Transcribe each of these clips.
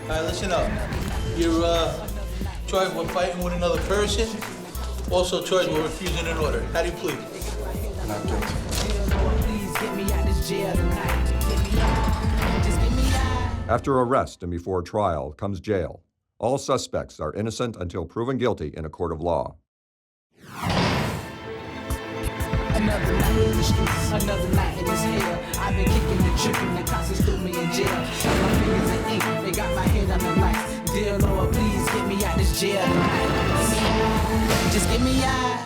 All right, listen up. You're charged with fighting with another person, also charged with refusing an order. How do you plead? Not guilty. After arrest and before trial comes jail. All suspects are innocent until proven guilty in a court of law. Another night in the streets, another night in this hell. I've been kicking and tripping, the cops threw me in jail. Got my fingers in ink, they got my head on the lights. Dear Lord, please get me out this jail tonight. Just get me out.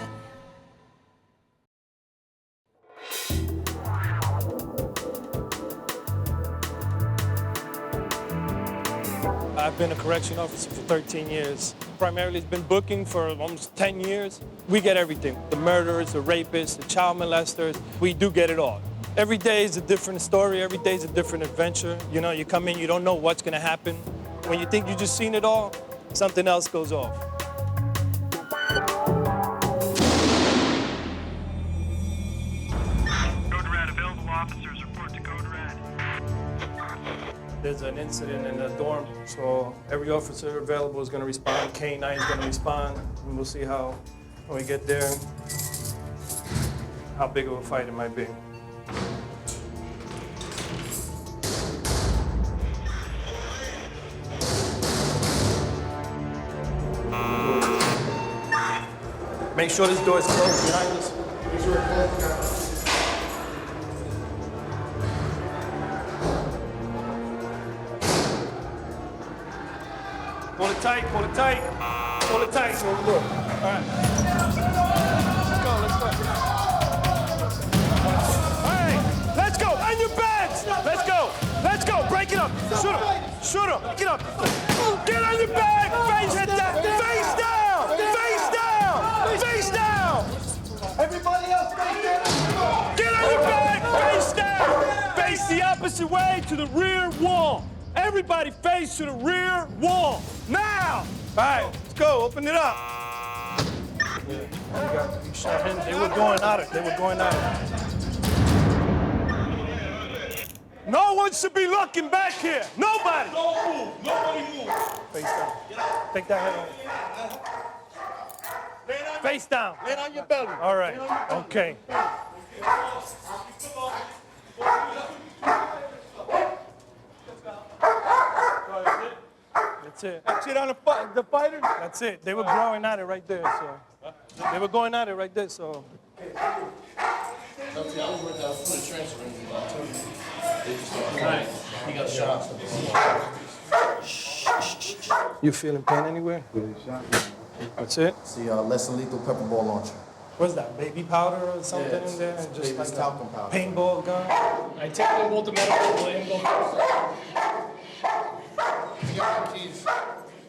I've been a correction officer for 13 years. Primarily, it's been booking for almost 10 years. We get everything. The murderers, the rapists, the child molesters, we do get it all. Every day is a different story. Every day is a different adventure. You know, you come in, you don't know what's gonna happen. When you think you just seen it all, something else goes off. Code Red, available officers report to Code Red. There's an incident in the dorm, so every officer available is going to respond. K9 is going to respond, and we'll see how, when we get there, how big of a fight it might be. Make sure this door is closed behind us. Make sure it's closed. Hold it tight, hold it tight. Hold it tight, so look. All right. Let's go. All right, let's go. On your bags. Let's go. Let's go. Break it up. Shoot him. Shoot him. Get up. Get on your bag. Face head down. Face down. Face down. Face down. Everybody else, face down. Get on your bag. Face down. Face the opposite way to the rear wall. Everybody face to the rear wall. Now! All right, let's go. Open it up. Yeah, you shot him. They were going at it. They were going at it. No one should be looking back here. Nobody. Don't move. Nobody move. Face down. Take that head off. Face down. Land on your belly. All right. Okay. That's it. That's it on the fighters? That's it. They were going at it right there, so. They were going at it right there, so. He got shot. You feeling pain anywhere? That's it? See, less than lethal pepper ball launcher. What's that, baby powder or something Yeah, in there? it's Just like talcum a powder. paintball gun? I take them both to medical and go first.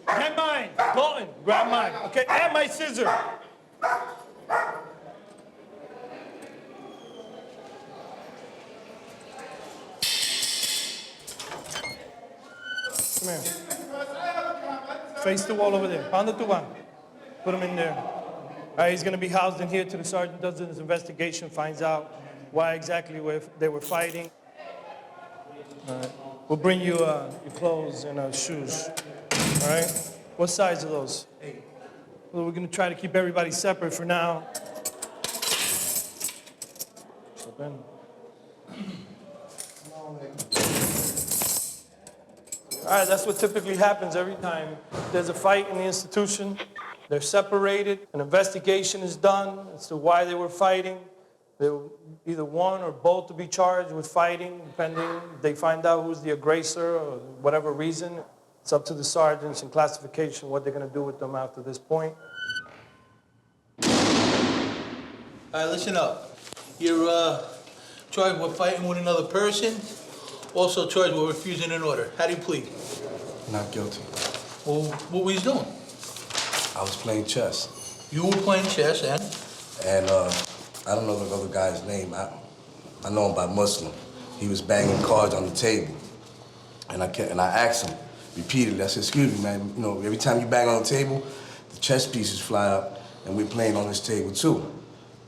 Grab mine, Dalton, grab mine. Okay, and my scissor. Come here. Face the wall over there. Pound it to one. Put him in there. All right, he's going to be housed in here till the sergeant does his investigation, finds out why exactly they were fighting. All right. We'll bring you your clothes and shoes. All right? What size are those? 8. Well, we're going to try to keep everybody separate for now. Step in. All right, that's what typically happens every time there's a fight in the institution. They're separated, an investigation is done as to why they were fighting. They were either one or both to be charged with fighting, depending if they find out who's the aggressor or whatever reason. It's up to the sergeants in classification what they're going to do with them after this point. All right, listen up. You're charged with fighting with another person, also charged with refusing an order. How do you plead? Not guilty. Well, what were you doing? I was playing chess. You were playing chess, and? And I don't know the other guy's name. I know him by Muslim. He was banging cards on the table. And I asked him repeatedly, I said, excuse me, man, you know, every time you bang on the table, the chess pieces fly up, and we're playing on this table too.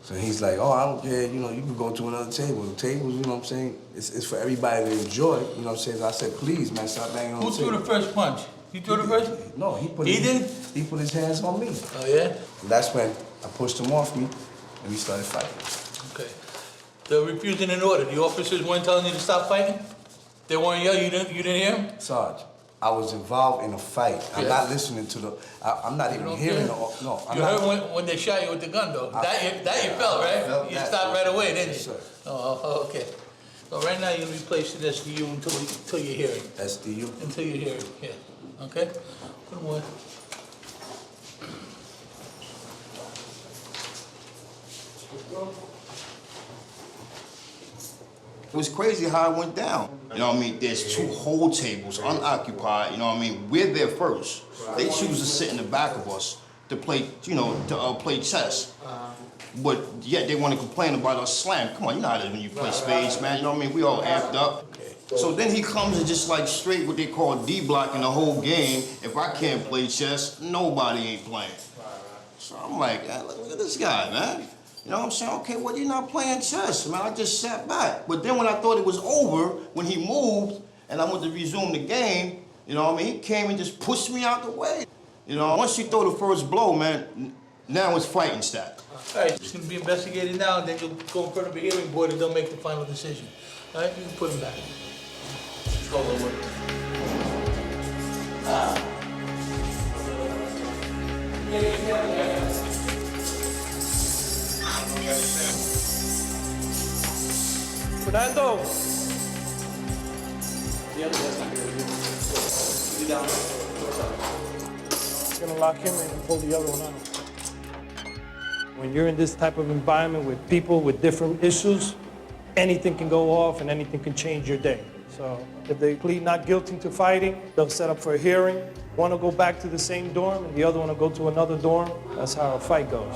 So he's like, oh, I don't care, you know, you can go to another table. The tables, you know what I'm saying, it's for everybody to enjoy, you know what I'm saying? So I said, please, man, stop banging on the table. Who threw the first punch? You threw the first? No, he put his hands on me. Oh, yeah? And that's when I pushed him off me, and we started fighting. Okay. They're refusing an order. The officers weren't telling you to stop fighting? They weren't yelling? You didn't hear them? Sarge, I was involved in a fight. I'm not listening to the, I'm not even hearing the, no. You heard when they shot you with the gun, though. That you felt, right? You stopped right away, didn't you? Yes, sir. Oh, okay. So right now you're gonna be placed in SDU until you hear it. SDU? Until you hear it, yeah. Okay? Put them away. It was crazy how it went down. You know what I mean? There's 2 whole tables, unoccupied, you know what I mean? We're there first. They choose to sit in the back of us to play, you know, to play chess. But yet they want to complain about us slam. Come on, you know how it is when you play spades, man. You know what I mean? We all amped up. So then he comes and just like straight what they call D-blocking the whole game. If I can't play chess, nobody ain't playing. So I'm like, look at this guy, man. You know what I'm saying? Okay, well, you're not playing chess, man. I just sat back. But then when I thought it was over, when he moved and I went to resume the game, you know what I mean? He came and just pushed me out the way. You know, once you throw the first blow, man, now it's fighting style. All right, it's gonna be investigated now, and then you'll go in front of a hearing board and they'll make the final decision. All right, you can put him back. Go over. Fernando. It's gonna lock him in and pull the other one out. When you're in this type of environment with people with different issues, anything can go off and anything can change your day. So if they plead not guilty to fighting, they'll set up for a hearing. One will go back to the same dorm and the other one will go to another dorm. That's how a fight goes.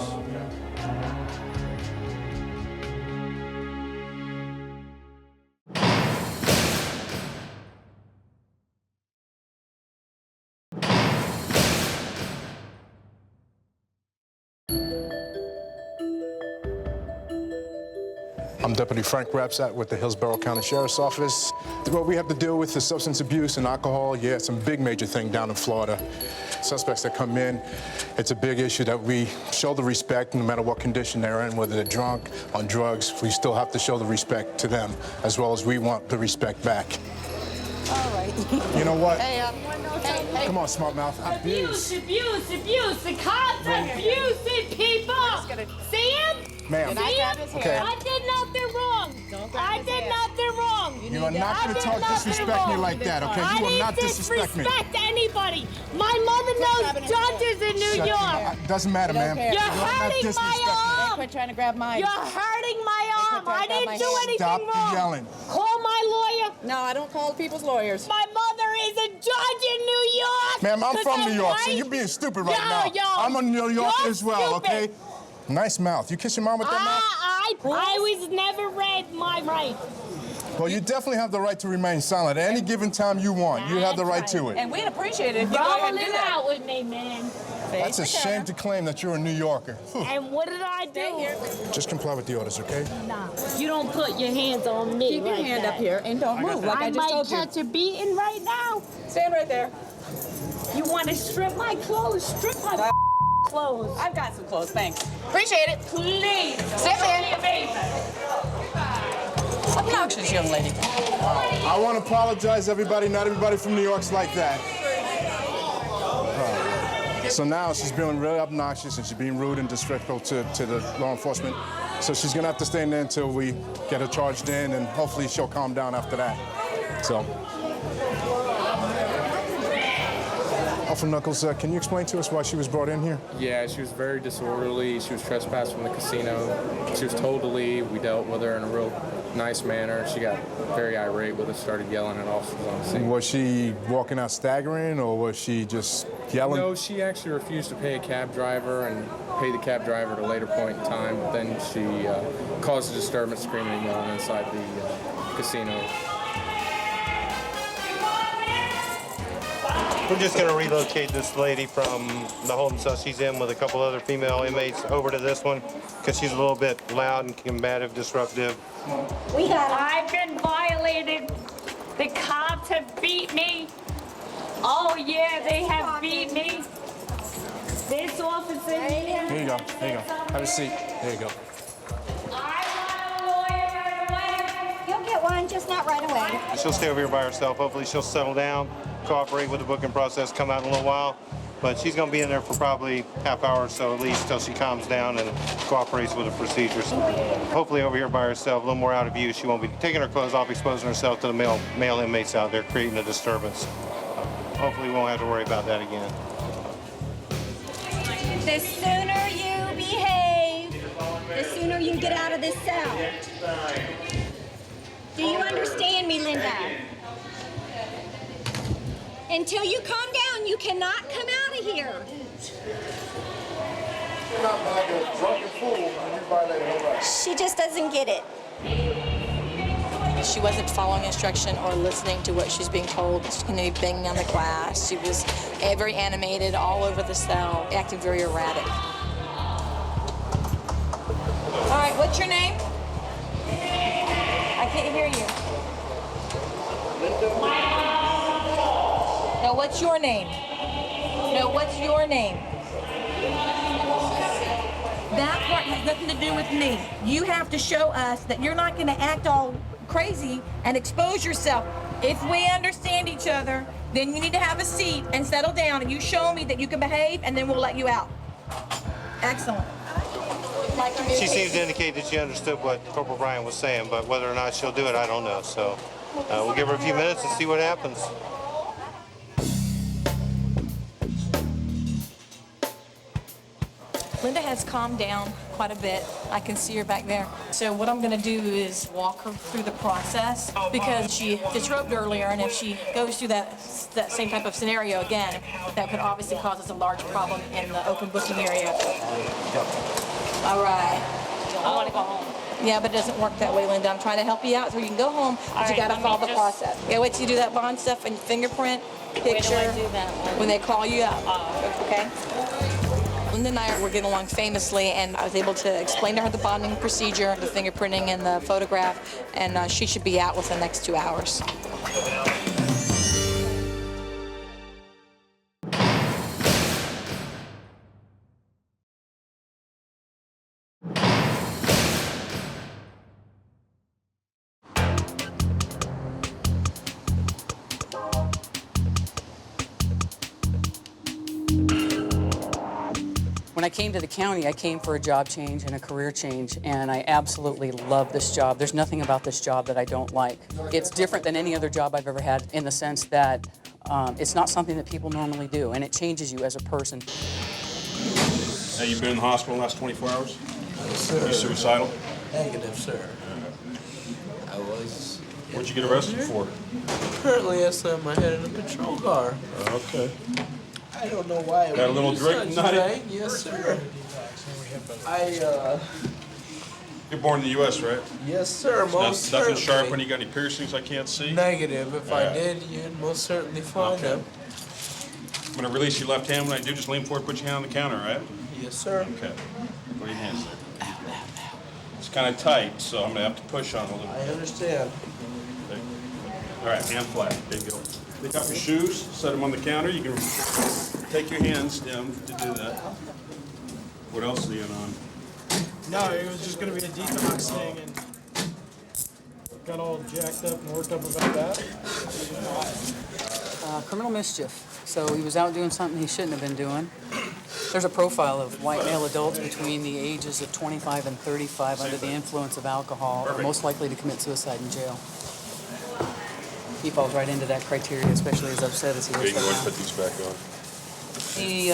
I'm Deputy Frank Rapsat with the Hillsborough County Sheriff's Office. What we have to deal with is substance abuse and alcohol. Yeah, it's a big major thing down in Florida. Suspects that come in, it's a big issue that we show the respect no matter what condition they're in, whether they're drunk, on drugs. We still have to show the respect to them as well as we want the respect back. All right. You know what? Hey, Come on, smart mouth. abuse. The cops abusing people. See him? Ma'am. Okay. I did nothing wrong. I did nothing wrong. You are not going to talk disrespect me like that, okay? You will not disrespect me. I didn't disrespect anybody. My mother knows judges in New York. Doesn't matter, ma'am. You're hurting my arm. Quit trying to grab mine. You're hurting my arm. I didn't do anything wrong. Stop yelling. Call my lawyer. No, I don't call people's lawyers. My mother is a judge in New York. Ma'am, I'm from New York, so right. you're being stupid right now. Yo, I'm a New Yorker you're as well, stupid. okay? Nice mouth. You kiss your mom with that mouth? I was never read my right. Well, you definitely have the right to remain silent at any given time you want. You have the right to it. And we'd appreciate it if you go ahead and do Rolling that. out with me, man. That's a shame to claim that you're a New Yorker. And what did I do? Just comply with the orders, okay? Nah, you don't put your hands on me. Keep your like hand that. up here and don't move, like I just told you. might catch a beating right now. Stand right there. You want to strip my clothes? Strip my clothes. I've got some clothes, thanks. Appreciate it. Please. Sit there. Obnoxious young lady. I want to apologize, everybody. Not everybody from New York's like that. So now she's being really obnoxious and she's being rude and disrespectful to the law enforcement. So she's gonna have to stay in there until we get her charged in, and hopefully she'll calm down after that. So. Officer Knuckles, can you explain to us why she was brought in here? Yeah, she was very disorderly. She was trespassed from the casino. She was told to leave. We dealt with her in a real nice manner. She got very irate with us, started yelling at officers on the scene. Was she walking out staggering, or was she just yelling? No, she actually refused to pay a cab driver and pay the cab driver at a later point in time. But then she caused a disturbance, screaming and yelling inside the casino. We're just going to relocate this lady from the holding cell she's in with a couple other female inmates over to this one because she's a little bit loud and combative, disruptive. I've been violated. The cops have beat me. Oh yeah, they have beat me. This officer here. Here you go. There you go. Have a seat. There you go. I want a lawyer right away. You'll get one, just not right away. She'll stay over here by herself. Hopefully she'll settle down, cooperate with the booking process, come out in a little while. But she's going to be in there for probably half hour or so at least till she calms down and cooperates with the procedures. Hopefully over here by herself, a little more out of view. She won't be taking her clothes off, exposing herself to the male inmates out there, creating a disturbance. Hopefully we won't have to worry about that again. The sooner you behave, the sooner you get out of this cell. Do you understand me, Linda? Until you calm down, you cannot come out of here. You're not like a drunken fool when you violate her rights. She just doesn't get it. She wasn't following instruction or listening to what she's being told. She's going to be banging on the glass. She was very animated, all over the cell, acting very erratic. All right, what's your name? I can't hear you. No, what's your name? No, what's your name? That part has nothing to do with me. You have to show us that you're not going to act all crazy and expose yourself. If we understand each other, then you need to have a seat and settle down, and you show me that you can behave, and then we'll let you out. Excellent. She seems to indicate that she understood what Corporal Bryan was saying, but whether or not she'll do it, I don't know. So we'll give her a few minutes and see what happens. Linda has calmed down quite a bit. I can see her back there. So what I'm going to do is walk her through the process because she disrobed earlier, and if she goes through that same type of scenario again, that could obviously cause us a large problem in the open booking area. All right. I want to go home. Yeah, but it doesn't work that way, Linda. I'm trying to help you out so you can go home, but you got to follow the process. Okay, wait till you do that bond stuff and fingerprint picture. Where do I do that? When they call you up. Okay? Linda and I were getting along famously, and I was able to explain to her the bonding procedure, the fingerprinting and the photograph, and she should be out within the next 2 hours. When I came to the county, I came for a job change and a career change, and I absolutely love this job. There's nothing about this job that I don't like. It's different than any other job I've ever had in the sense that it's not something that people normally do, and it changes you as a person. Hey, you been in the hospital the last 24 hours? Yes, sir. You suicidal? Negative, sir. I was. What'd you get arrested for? Currently, I slammed my head in a patrol car. Okay. I don't know why. Got a little drink tonight? Yes, sir. You're born in the U.S., right? Yes, sir. Most Nothing certainly. sharp when you got any piercings I can't see? Negative. If I did, you'd most certainly find them. I'm going to release your left hand. When I do, just lean forward, put your hand on the counter, all right? Yes, sir. Okay. Put your hands there. It's kind of tight, so I'm going to have to push on it a little bit. I understand. Okay. All right, hand flat. There you go. Take off your shoes, set them on the counter. You can take your hands down to do that. What else are you on? No, it was just going to be a detox thing, and got all jacked up and worked up about that. Criminal mischief. So he was out doing something he shouldn't have been doing. There's a profile of white male adults between the ages of 25 and 35 under the influence of alcohol are most likely to commit suicide in jail. He falls right into that criteria, especially as upset as he Okay, is you can go right ahead and put these back on. He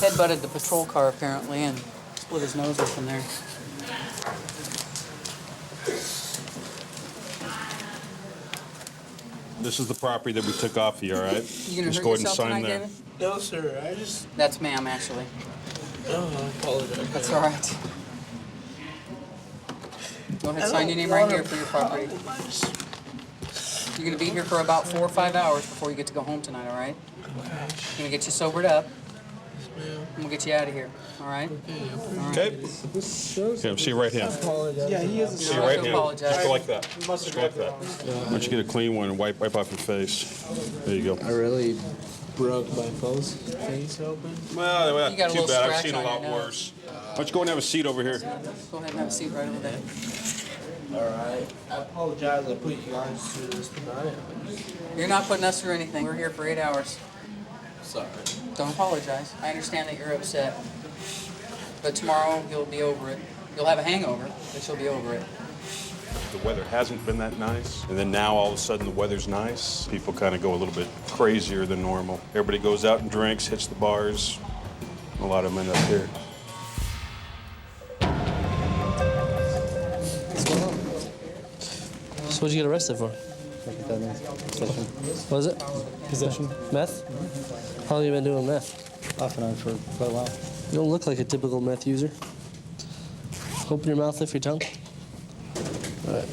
head-butted the patrol car, apparently, and split his nose open there. This is the property that we took off you, all right? You gonna just hurt go ahead and yourself sign tonight, there. David? No, sir. I just. That's ma'am, actually. Oh, I apologize. That's all right. Go ahead, sign your name right here for your property. You're gonna be here for about 4 or 5 hours before you get to go home tonight, all right? I'm gonna get you sobered up. And we'll get you out of here, all right? Okay. Okay, see your right hand. Yeah, he is. See your right hand. Apologize. Just go like that. Just go like that. Why don't you get a clean one and wipe off your face? There you go. I really broke my face open. Well, You got a too little bad. I've scratch seen a on your lot nose. worse. Why don't you go and have a seat over here? Go ahead and have a seat right over there. All right. I apologize. I put you guys through this tonight. You're not putting us through anything. We're here for 8 hours. Sorry. Don't apologize. I understand that you're upset. But tomorrow you'll be over it. You'll have a hangover, but you'll be over it. The weather hasn't been that nice, and then now all of a sudden the weather's nice. People kind of go a little bit crazier than normal. Everybody goes out and drinks, hits the bars. A lot of them end up here. What's going on? So what'd you get arrested for? Possession. What is it? Possession. Meth? How long have you been doing meth? Off and on for quite a while. You don't look like a typical meth user. Open your mouth, lift your tongue. All right.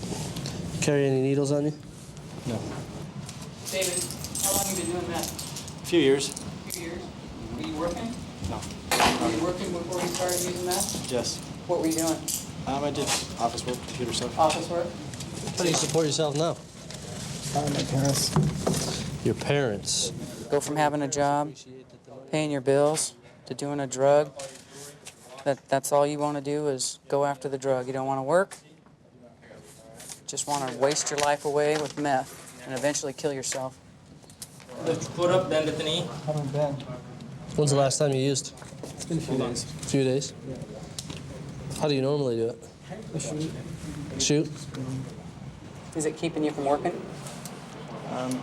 Carry any needles on you? No. David, how long have you been doing that? A few years. A few years. Were you working? No. Were you working before you started using that? Yes. What were you doing? I did office work, computer stuff. Office work? How do you support yourself now? My parents. Your parents. Go from having a job, paying your bills, to doing a drug. That's all you want to do is go after the drug. You don't want to work. Just want to waste your life away with meth and eventually kill yourself. Put up, bend at the knee. I don't bend. When's the last time you used? It's been a few days. A few days? Yeah. How do you normally do it? I shoot. Shoot? Is it keeping you from working?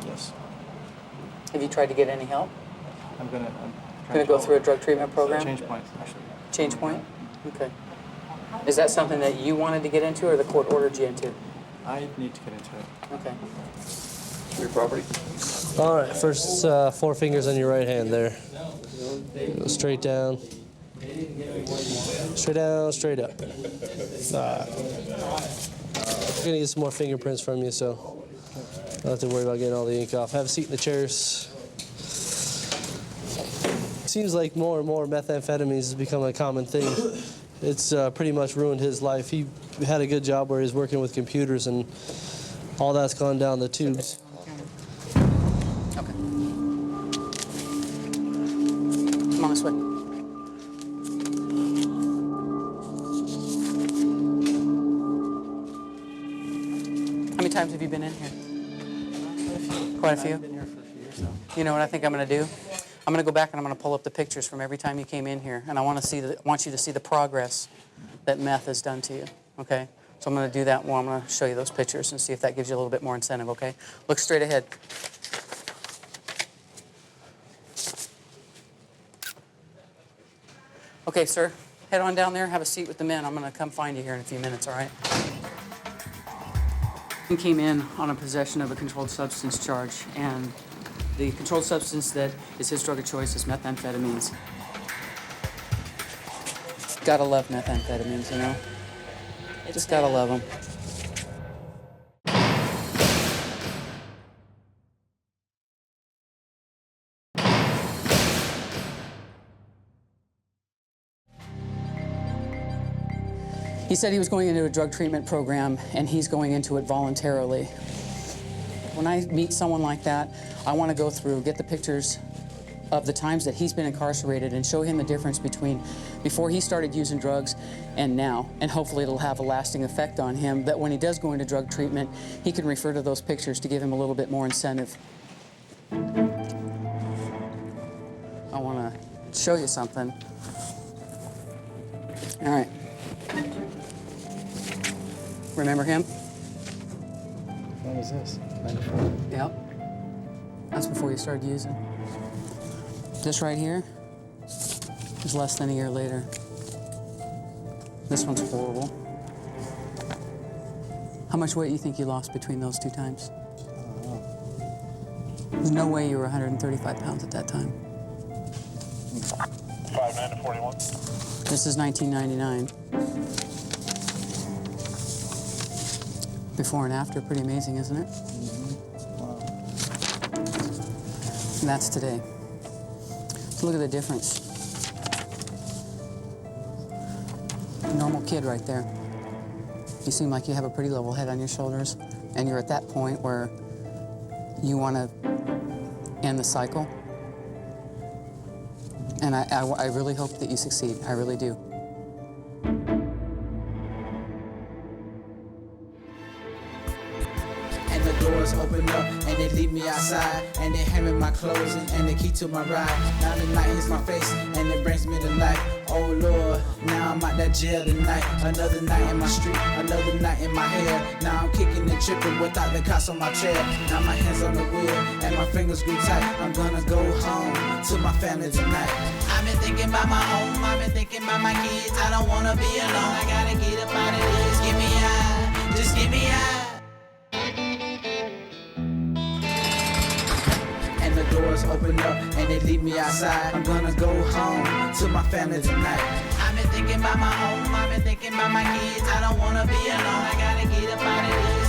Yes. Have you tried to get any help? I'm gonna Go through a drug treatment program? Change point, actually. Change point? Okay. Is that something that you wanted to get into or the court ordered you into? I need to get into it. Okay. Your property? All right, first 4 fingers on your right hand there. Go straight down. Straight down, straight up. I'm gonna get some more fingerprints from you, so don't have to worry about getting all the ink off. Have a seat in the chairs. Seems like more and more methamphetamines has become a common thing. It's pretty much ruined his life. He had a good job where he was working with computers, and all that's gone down the tubes. Okay. Come on this way. How many times have you been in here? Quite a few? I've been here for a few years now. You know what I think I'm going to do? I'm going to go back and I'm going to pull up the pictures from every time you came in here, and I want you to see the progress that meth has done to you, okay? So I'm going to do that one. I'm going to show you those pictures and see if that gives you a little bit more incentive, okay? Look straight ahead. Okay, sir, head on down there, have a seat with the men. I'm going to come find you here in a few minutes, all right? He came in on a possession of a controlled substance charge, and the controlled substance that is his drug of choice is methamphetamines. Gotta love methamphetamines, you know? Just gotta love them. He said he was going into a drug treatment program, and he's going into it voluntarily. When I meet someone like that, I want to go through, get the pictures of the times that he's been incarcerated and show him the difference between before he started using drugs and now. And hopefully it'll have a lasting effect on him, that when he does go into drug treatment, he can refer to those pictures to give him a little bit more incentive. I want to show you something. All right. Remember him? When was this? 94. Yep. That's before you started using. This right here is less than a year later. This one's horrible. How much weight do you think you lost between those 2 times? There's no way you were 135 pounds at that time. 5'9" to 41. This is 1999. Before and after, pretty amazing, isn't it? And that's today. So look at the difference. A normal kid right there. You seem like you have a pretty level head on your shoulders, and you're at that point where you want to end the cycle. And I really hope that you succeed. I really do. And the doors open up and they leave me outside, and they hand me my clothes and the key to my ride. Now the light hits my face and it brings me to life. Oh Lord, now I'm out that jail tonight. Another night in my street, another night in my hair. Now I'm kicking and tripping without the cops on my trail. Now my hands on the wheel and my fingers grew tight. I'm gonna go home to my family tonight. I've been thinking about my home, I've been thinking about my kids. I don't wanna be alone, I gotta get up out of this. Get me out, just get me out. The doors open up and they leave me outside. I'm gonna go home to my family tonight. I've been thinking about my home, I've been thinking about my kids. I don't wanna be alone, I gotta get up out of this.